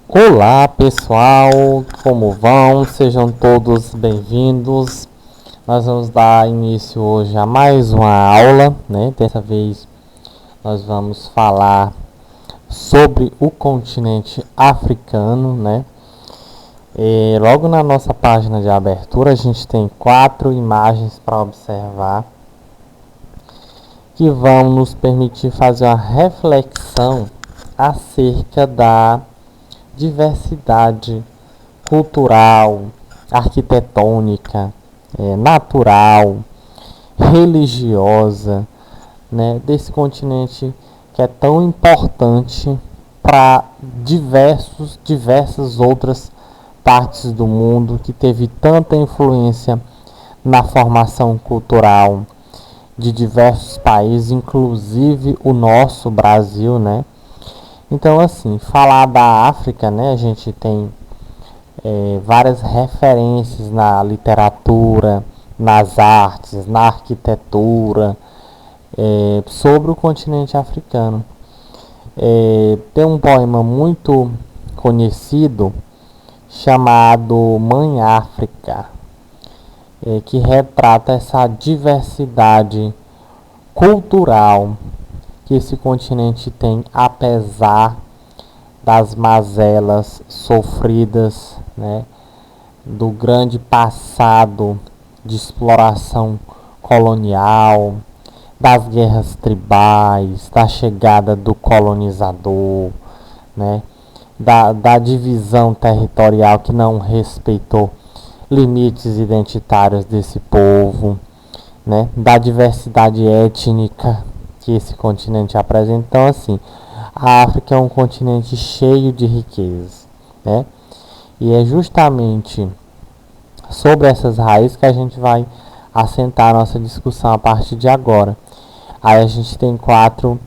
Olá pessoal, como vão? Sejam todos bem-vindos. Nós vamos dar início hoje a mais uma aula, né? Dessa vez nós vamos falar sobre o continente africano, né? E logo na nossa página de abertura a gente tem 4 imagens para observar que vão nos permitir fazer uma reflexão acerca da diversidade cultural, arquitetônica, natural, religiosa, né, desse continente que é tão importante para diversas outras partes do mundo, que teve tanta influência na formação cultural de diversos países, inclusive o nosso Brasil, né? Então, assim, falar da África, né, a gente tem várias referências na literatura, nas artes, na arquitetura, sobre o continente africano. Tem um poema muito conhecido chamado Mãe África, que retrata essa diversidade cultural que esse continente tem, apesar das mazelas sofridas, né, do grande passado de exploração colonial, das guerras tribais, da chegada do colonizador, né, da divisão territorial que não respeitou limites identitários desse povo, né, da diversidade étnica que esse continente apresenta. Então, assim, a África é um continente cheio de riquezas, né? E é justamente sobre essas raízes que a gente vai assentar a nossa discussão a partir de agora. Aí a gente tem 4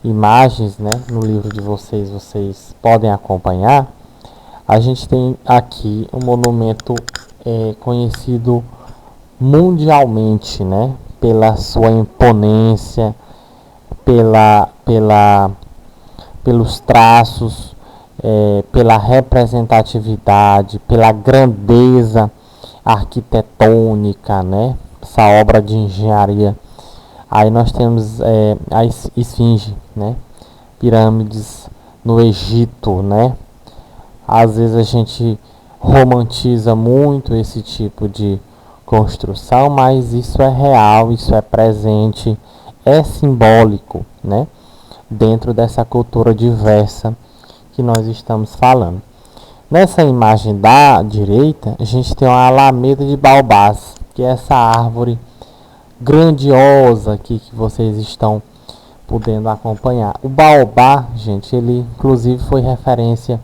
imagens, né? No livro de vocês podem acompanhar. A gente tem aqui um monumento conhecido mundialmente, né? Pela sua imponência, pelos traços, pela representatividade, pela grandeza arquitetônica, né? Essa obra de engenharia. Aí nós temos a Esfinge, né? Pirâmides no Egito, né? Às vezes a gente romantiza muito esse tipo de construção, mas isso é real, isso é presente, é simbólico, né? Dentro dessa cultura diversa que nós estamos falando. Nessa imagem da direita, a gente tem uma alameda de baobás, que é essa árvore grandiosa aqui que vocês estão podendo acompanhar. O baobá, gente, ele inclusive foi referência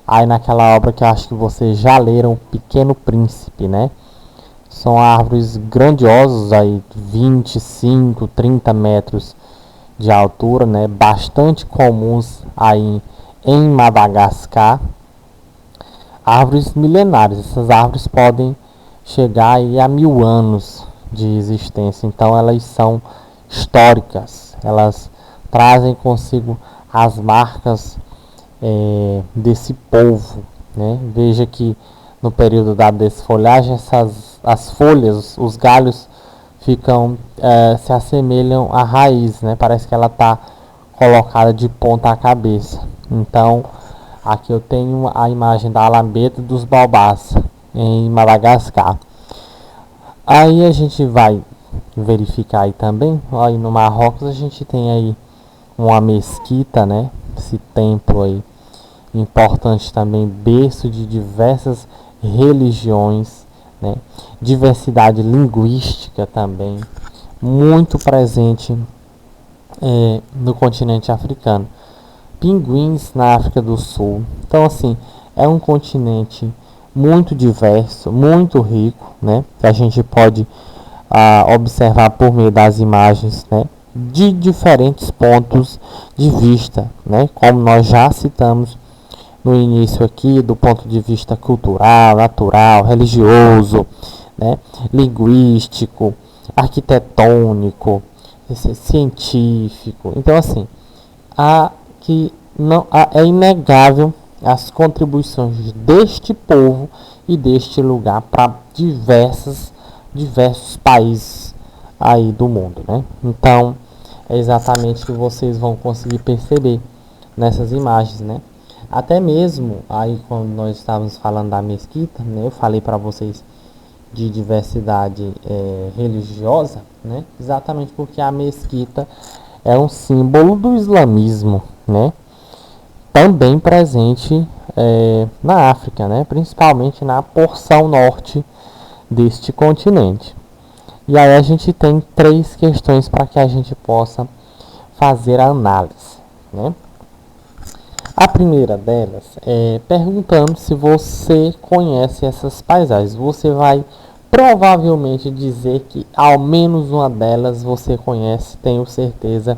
aí naquela obra que eu acho que vocês já leram, O Pequeno Príncipe, né? São árvores grandiosas aí, 25, 30 metros de altura, né? Bastante comuns aí em Madagascar. Árvores milenares. Essas árvores podem chegar aí a 1000 anos de existência. Então elas são históricas. Elas trazem consigo as marcas desse povo, né? Veja que no período da desfolhagem as folhas, os galhos ficam se assemelham à raiz, né? Parece que ela está colocada de ponta cabeça. Então aqui eu tenho a imagem da alameda dos baobás em Madagascar. Aí a gente vai verificar aí também, aí no Marrocos a gente tem aí uma mesquita, né? Esse templo aí importante também, berço de diversas religiões, né? Diversidade linguística também muito presente no continente africano. Pinguins na África do Sul. Então, assim, é um continente muito diverso, muito rico, né? Que a gente pode observar por meio das imagens, né? De diferentes pontos de vista, né? Como nós já citamos no início aqui, do ponto de vista cultural, natural, religioso, né? Linguístico, arquitetônico, científico. Então, assim, que não é inegável as contribuições deste povo e deste lugar para diversos países aí do mundo, né? Então, é exatamente o que vocês vão conseguir perceber nessas imagens, né? Até mesmo aí quando nós estávamos falando da mesquita, né? Eu falei para vocês de diversidade religiosa, né? Exatamente porque a mesquita é um símbolo do islamismo, né? Também presente na África, né? Principalmente na porção norte deste continente. E aí a gente tem 3 questões para que a gente possa fazer a análise, né? A primeira delas é perguntando se você conhece essas paisagens. Você vai provavelmente dizer que ao menos uma delas você conhece, tenho certeza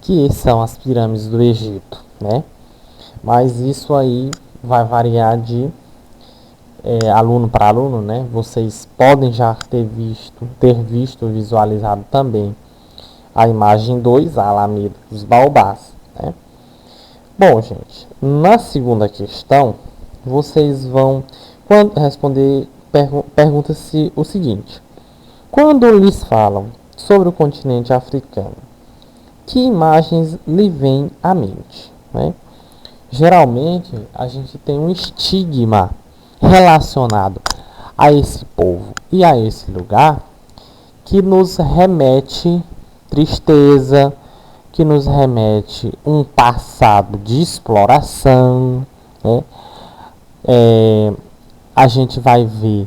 que são as pirâmides do Egito, né? Mas isso aí vai variar de aluno para aluno, né? Vocês podem já ter visto, visualizado também a imagem 2, a Alameda dos Baobás, né? Bom, gente, na segunda questão, vocês vão responder, pergunta-se o seguinte: quando lhes falam sobre o continente africano, que imagens lhe vêm à mente, né? Geralmente, a gente tem um estigma relacionado a esse povo e a esse lugar que nos remete tristeza, que nos remete um passado de exploração, né? A gente vai ver,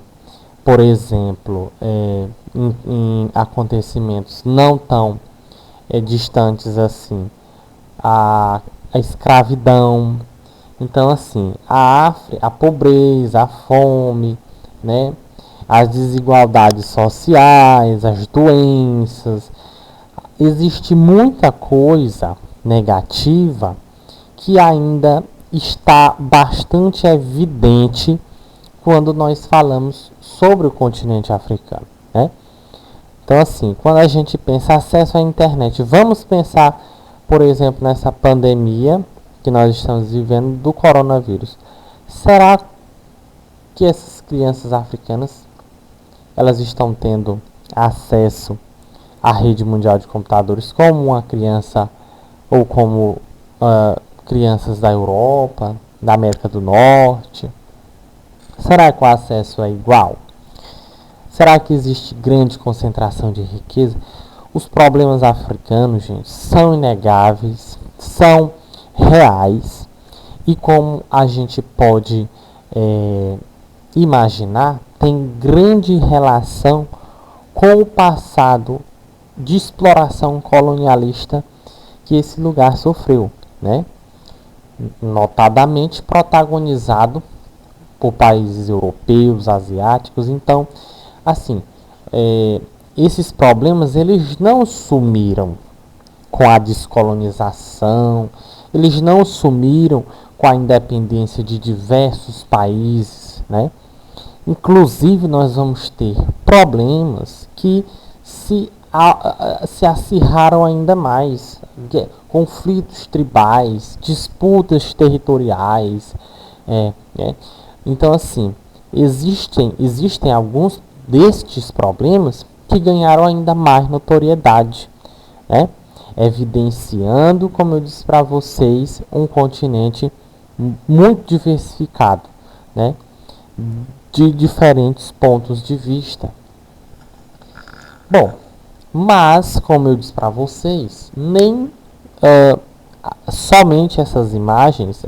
por exemplo, em acontecimentos não tão distantes assim, a escravidão. Então, assim, a pobreza, a fome, né? As desigualdades sociais, as doenças. Existe muita coisa negativa que ainda está bastante evidente quando nós falamos sobre o continente africano, né? Então, assim, quando a gente pensa acesso à internet, vamos pensar, por exemplo, nessa pandemia que nós estamos vivendo do coronavírus. Será que essas crianças africanas elas estão tendo acesso à rede mundial de computadores como uma criança ou como crianças da Europa, da América do Norte? Será que o acesso é igual? Será que existe grande concentração de riqueza? Os problemas africanos, gente, são inegáveis, são reais, e como a gente pode imaginar, tem grande relação com o passado de exploração colonialista que esse lugar sofreu, né? Notadamente protagonizado por países europeus, asiáticos. Então, assim, esses problemas eles não sumiram com a descolonização, eles não sumiram com a independência de diversos países, né? Inclusive nós vamos ter problemas que se acirraram ainda mais, conflitos tribais, disputas territoriais, Então, assim, existem alguns destes problemas que ganharam ainda mais notoriedade, né? Evidenciando, como eu disse para vocês, um continente muito diversificado, né? De diferentes pontos de vista. Bom, mas, como eu disse para vocês, nem somente essas imagens,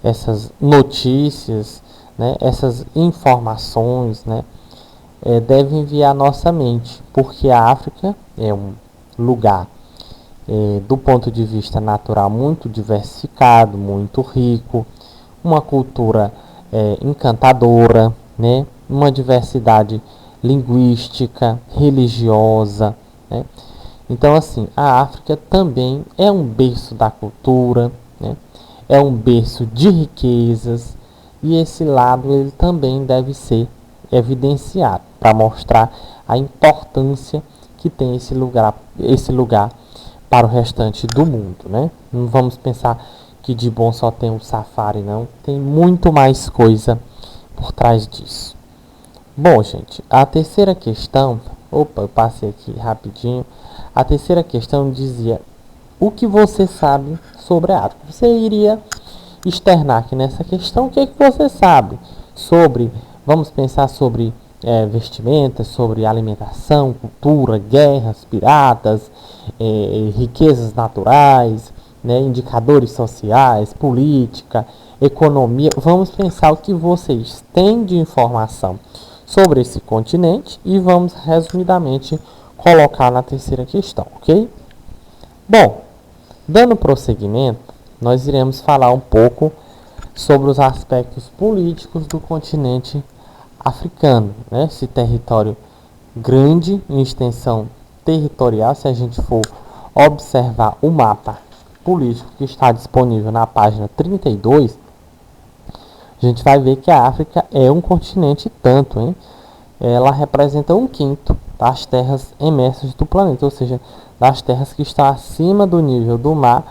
essas notícias, né, essas informações, né, devem vir à nossa mente, porque a África é um lugar, do ponto de vista natural, muito diversificado, muito rico, uma cultura encantadora, né, uma diversidade linguística, religiosa, né? Então, assim, a África também é um berço da cultura, né? É um berço de riquezas, e esse lado ele também deve ser evidenciado para mostrar a importância que tem esse lugar para o restante do mundo, né? Não vamos pensar que de bom só tem o safari, não. Tem muito mais coisa por trás disso. Bom, gente, a terceira questão... Opa, eu passei aqui rapidinho. A terceira questão dizia: o que você sabe sobre a África? Você iria externar aqui nessa questão o que você sabe sobre... Vamos pensar sobre vestimentas, sobre alimentação, cultura, guerras, piratas, riquezas naturais, né, indicadores sociais, política, economia. Vamos pensar o que vocês têm de informação sobre esse continente e vamos resumidamente colocar na terceira questão, ok? Bom, dando prosseguimento, nós iremos falar um pouco sobre os aspectos políticos do continente africano, né? Esse território grande em extensão territorial, se a gente for observar o mapa político que está disponível na página 32, a gente vai ver que a África é um continente tanto, hein? Ela representa 1/5 das terras emersas do planeta, ou seja, das terras que estão acima do nível do mar.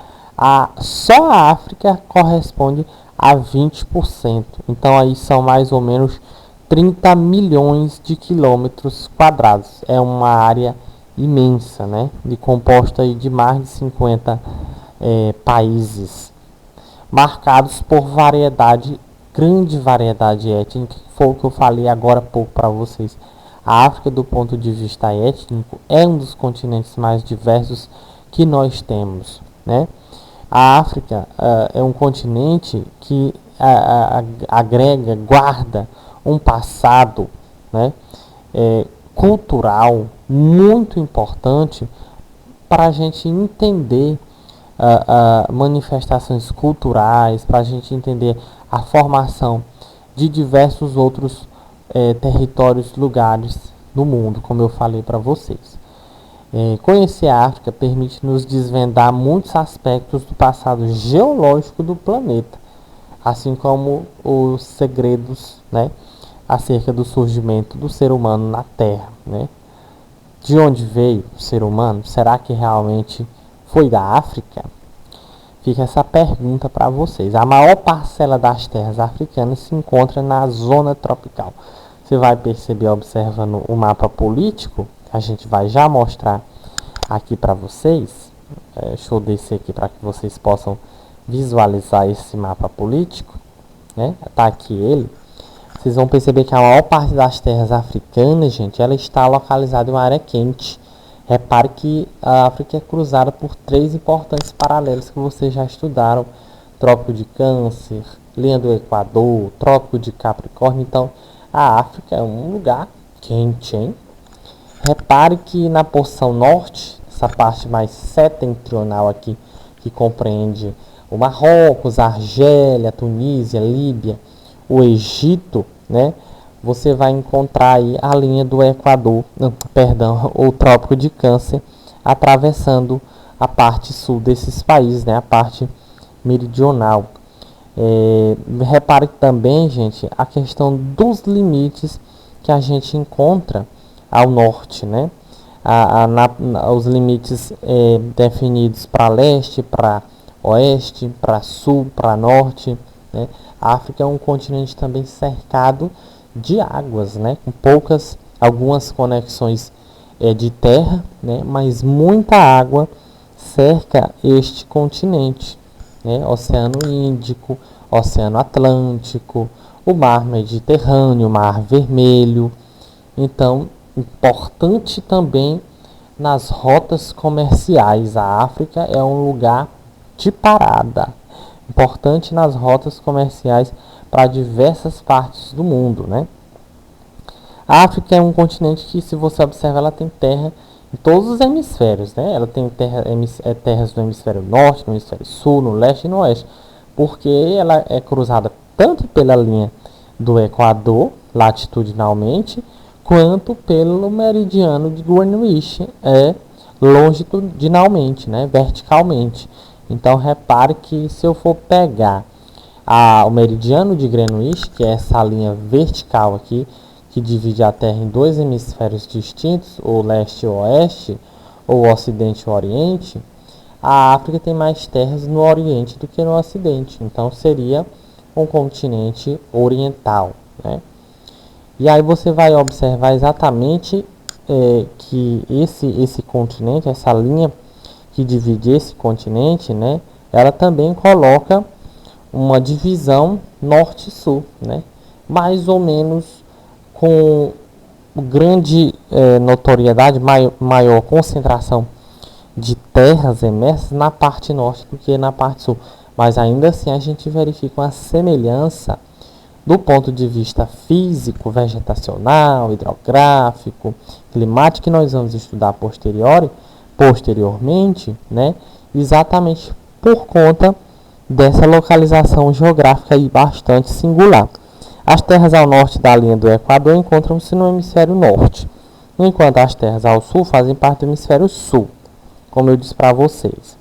Só a África corresponde a 20%. Então aí são mais ou menos 30 milhões de quilômetros quadrados. É uma área imensa, né? E composta aí de mais de 50 países, marcados por grande variedade étnica, que foi o que eu falei agora há pouco para vocês. A África, do ponto de vista étnico, é um dos continentes mais diversos que nós temos, né? A África é um continente que agrega, guarda um passado, né, cultural muito importante para a gente entender manifestações culturais, para a gente entender a formação de diversos outros territórios, lugares do mundo, como eu falei para vocês. Conhecer a África permite nos desvendar muitos aspectos do passado geológico do planeta, assim como os segredos, né, acerca do surgimento do ser humano na Terra, né? De onde veio o ser humano? Será que realmente foi da África? Fica essa pergunta para vocês. A maior parcela das terras africanas se encontra na zona tropical. Você vai perceber observando o mapa político, que a gente vai já mostrar aqui para vocês. Deixa eu descer aqui para que vocês possam visualizar esse mapa político, né? Tá aqui ele. Vocês vão perceber que a maior parte das terras africanas, gente, ela está localizada em uma área quente. Repare que a África é cruzada por 3 importantes paralelos que vocês já estudaram: Trópico de Câncer, linha do Equador, Trópico de Capricórnio. Então, a África é um lugar quente, hein? Repare que na porção norte, essa parte mais setentrional aqui, que compreende o Marrocos, a Argélia, a Tunísia, a Líbia, o Egito, né? Você vai encontrar aí a linha do Equador, o Trópico de Câncer, atravessando a parte sul desses países, né? A parte meridional. Repare também, gente, a questão dos limites que a gente encontra ao norte, né? Os limites definidos para leste, para oeste, para sul, para norte, né? A África é um continente também cercado de águas, né? Com algumas conexões de terra, né? Mas muita água cerca este continente, né? Oceano Índico, Oceano Atlântico, o Mar Mediterrâneo, o Mar Vermelho. Então, importante também nas rotas comerciais. A África é um lugar de parada, importante nas rotas comerciais para diversas partes do mundo, né? A África é um continente que, se você observar, ela tem terra em todos os hemisférios, né? Ela tem terras no hemisfério norte, no hemisfério sul, no leste e no oeste, porque ela é cruzada tanto pela linha do Equador, latitudinalmente, quanto pelo meridiano de Greenwich, longitudinalmente, né? Verticalmente. Então, repare que se eu for pegar o meridiano de Greenwich, que é essa linha vertical aqui, que divide a Terra em 2 hemisférios distintos, o leste e o oeste, ou o ocidente e o oriente, a África tem mais terras no Oriente do que no Ocidente, então seria um continente oriental, né? E aí você vai observar exatamente que esse continente, essa linha que divide esse continente, né, ela também coloca uma divisão norte-sul, né, mais ou menos com grande notoriedade, maior concentração de terras emersas na parte norte do que na parte sul. Mas ainda assim a gente verifica uma semelhança do ponto de vista físico, vegetacional, hidrográfico, climático, que nós vamos estudar posteriormente, né? Exatamente por conta dessa localização geográfica aí bastante singular. As terras ao norte da linha do Equador encontram-se no hemisfério norte, enquanto as terras ao sul fazem parte do hemisfério sul, como eu disse para vocês.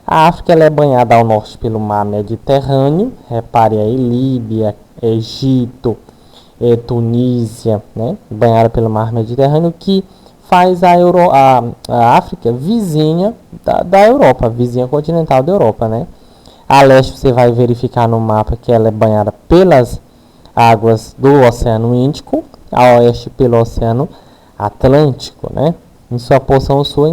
A África ela é banhada ao norte pelo mar Mediterrâneo, repare aí, Líbia, Egito, Tunísia, né, banhada pelo mar Mediterrâneo, que faz a África vizinha da Europa, vizinha continental da Europa, né. A leste você vai verificar no mapa que ela é banhada pelas águas do Oceano Índico, a oeste pelo Oceano Atlântico, né. Em sua porção sul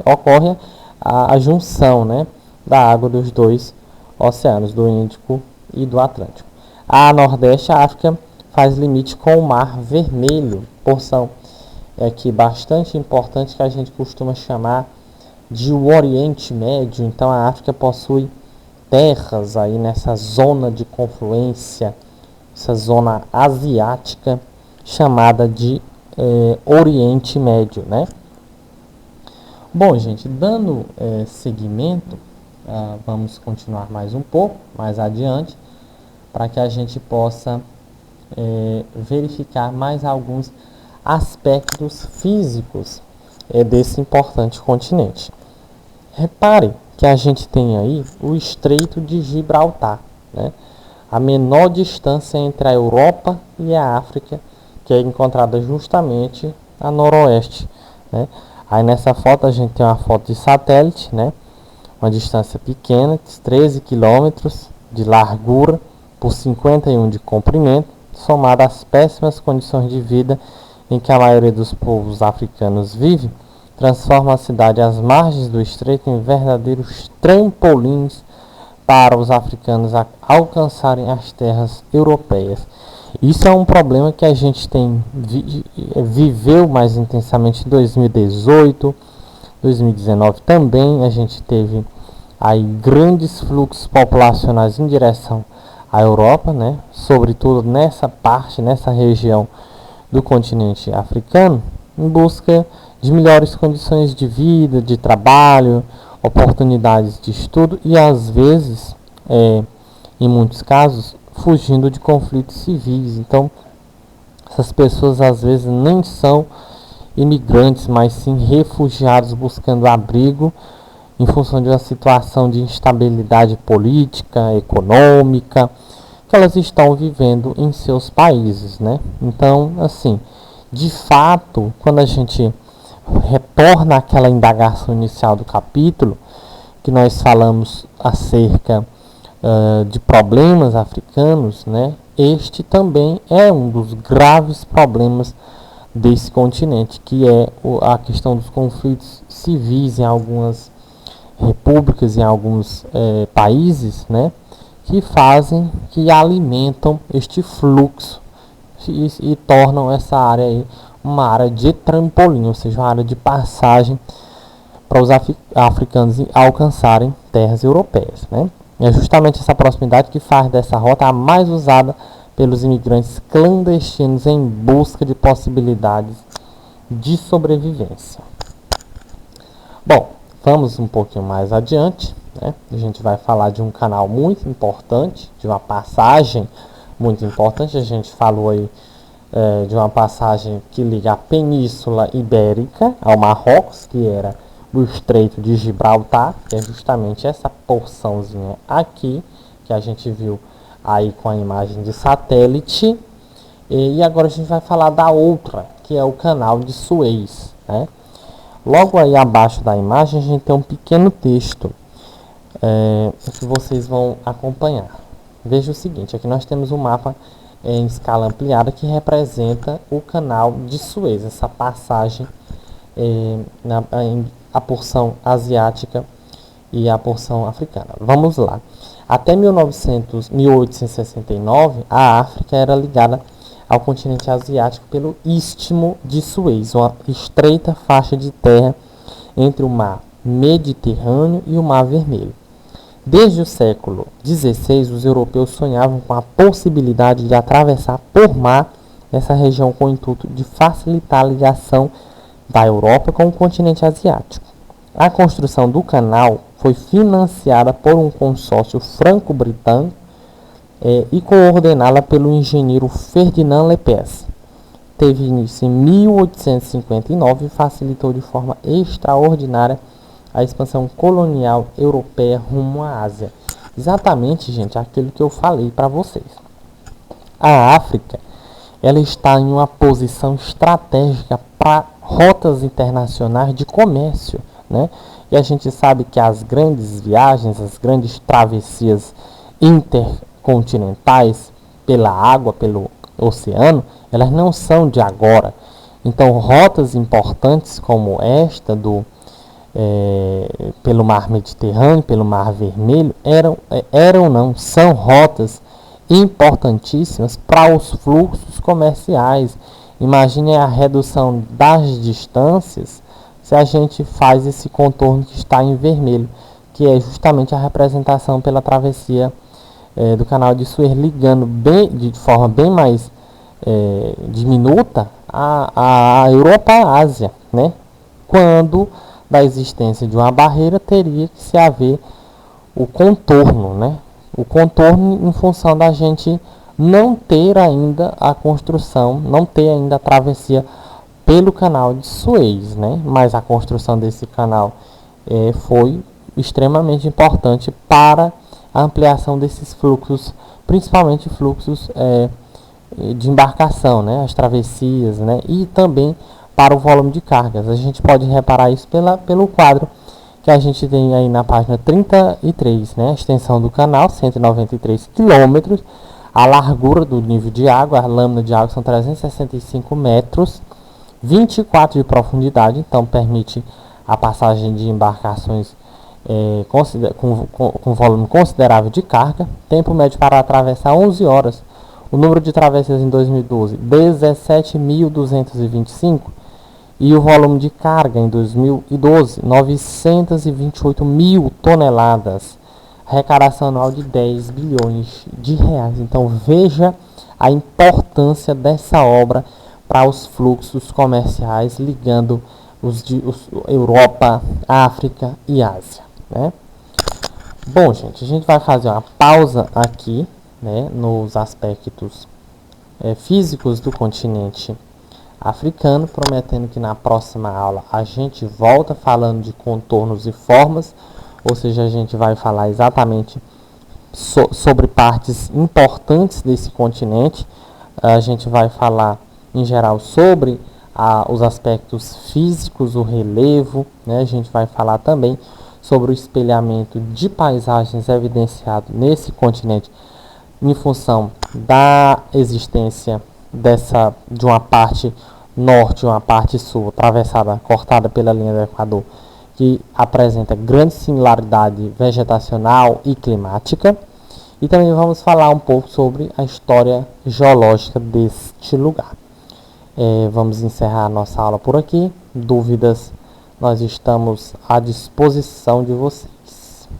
ocorre a junção, né, da água dos dois oceanos, do Índico e do Atlântico. A nordeste, a África faz limite com o Mar Vermelho, porção aqui bastante importante que a gente costuma chamar de o Oriente Médio. Então a África possui terras aí nessa zona de confluência, essa zona asiática chamada de Oriente Médio, né? Bom, gente, dando seguimento, vamos continuar mais um pouco, mais adiante, para que a gente possa verificar mais alguns aspectos físicos desse importante continente. Repare que a gente tem aí o Estreito de Gibraltar, né? A menor distância entre a Europa e a África, que é encontrada justamente a noroeste, né? Aí nessa foto a gente tem uma foto de satélite, né? Uma distância pequena, 13 quilômetros de largura por 51 de comprimento, somada às péssimas condições de vida em que a maioria dos povos africanos vive, transforma a cidade às margens do estreito em verdadeiros trampolins para os africanos alcançarem as terras europeias. Isso é um problema que a gente viveu mais intensamente em 2018, 2019 também. A gente teve aí grandes fluxos populacionais em direção à Europa, né? Sobretudo nessa região do continente africano, em busca de melhores condições de vida, de trabalho, oportunidades de estudo e às vezes, em muitos casos, fugindo de conflitos civis. Então, essas pessoas às vezes nem são imigrantes, mas sim refugiados buscando abrigo em função de uma situação de instabilidade política, econômica, que elas estão vivendo em seus países, né? Então, assim, de fato, quando a gente retorna àquela indagação inicial do capítulo, que nós falamos acerca de problemas africanos, né? Este também é um dos graves problemas desse continente, que é a questão dos conflitos civis em algumas repúblicas, em alguns países, né? Que alimentam este fluxo e tornam essa área aí uma área de trampolim, ou seja, uma área de passagem para os africanos alcançarem terras europeias, né? É justamente essa proximidade que faz dessa rota a mais usada pelos imigrantes clandestinos em busca de possibilidades de sobrevivência. Bom, vamos um pouquinho mais adiante, né? A gente vai falar de um canal muito importante, de uma passagem muito importante. A gente falou aí de uma passagem que liga a Península Ibérica ao Marrocos, que era o Estreito de Gibraltar, que é justamente essa porçãozinha aqui, que a gente viu aí com a imagem de satélite. E agora a gente vai falar da outra, que é o Canal de Suez, né? Logo aí abaixo da imagem a gente tem um pequeno texto que vocês vão acompanhar. Veja o seguinte, aqui nós temos um mapa em escala ampliada que representa o canal de Suez, essa passagem a porção asiática e a porção africana. Vamos lá. Até 1869, a África era ligada ao continente asiático pelo Istmo de Suez, uma estreita faixa de terra entre o mar Mediterrâneo e o Mar Vermelho. Desde o século XVI, os europeus sonhavam com a possibilidade de atravessar por mar essa região com o intuito de facilitar a ligação da Europa com o continente asiático. A construção do canal foi financiada por um consórcio franco-britânico e coordenada pelo engenheiro Ferdinand Lepers. Teve início em 1859 e facilitou de forma extraordinária a expansão colonial europeia rumo à Ásia. Exatamente, gente, aquilo que eu falei para vocês. A África, ela está em uma posição estratégica para rotas internacionais de comércio, né? E a gente sabe que as grandes viagens, as grandes travessias intercontinentais pela água, pelo oceano, elas não são de agora. Então, rotas importantes como esta pelo Mar Mediterrâneo, pelo Mar Vermelho, são rotas importantíssimas para os fluxos comerciais. Imagine a redução das distâncias se a gente faz esse contorno que está em vermelho, que é justamente a representação pela travessia do canal de Suez, ligando de forma bem mais diminuta a Europa à Ásia, né? Quando da existência de uma barreira teria que se haver o contorno, né? O contorno em função da gente não ter ainda a construção, não ter ainda a travessia pelo canal de Suez, né? Mas a construção desse canal foi extremamente importante para a ampliação desses fluxos, principalmente fluxos de embarcação, né? As travessias, né? E também para o volume de cargas. A gente pode reparar isso pelo quadro que a gente tem aí na página 33, né? A extensão do canal, 193 quilômetros, a largura do nível de água, a lâmina de água são 365 metros, 24 de profundidade, então permite a passagem de embarcações com volume considerável de carga. Tempo médio para atravessar 11 horas. O número de travessias em 2012, 17.225. E o volume de carga em 2012, 928 mil toneladas. Arrecadação anual de 10 bilhões de reais. Então veja a importância dessa obra para os fluxos comerciais ligando os Europa, África e Ásia, né? Bom, gente, a gente vai fazer uma pausa aqui, né, nos aspectos físicos do continente africano, prometendo que na próxima aula a gente volta falando de contornos e formas, ou seja, a gente vai falar exatamente sobre partes importantes desse continente. A gente vai falar em geral sobre os aspectos físicos, o relevo, né? A gente vai falar também sobre o espelhamento de paisagens evidenciado nesse continente em função da existência de uma parte norte e uma parte sul, atravessada, cortada pela linha do Equador, que apresenta grande similaridade vegetacional e climática. E também vamos falar um pouco sobre a história geológica deste lugar. Vamos encerrar a nossa aula por aqui. Dúvidas, nós estamos à disposição de vocês.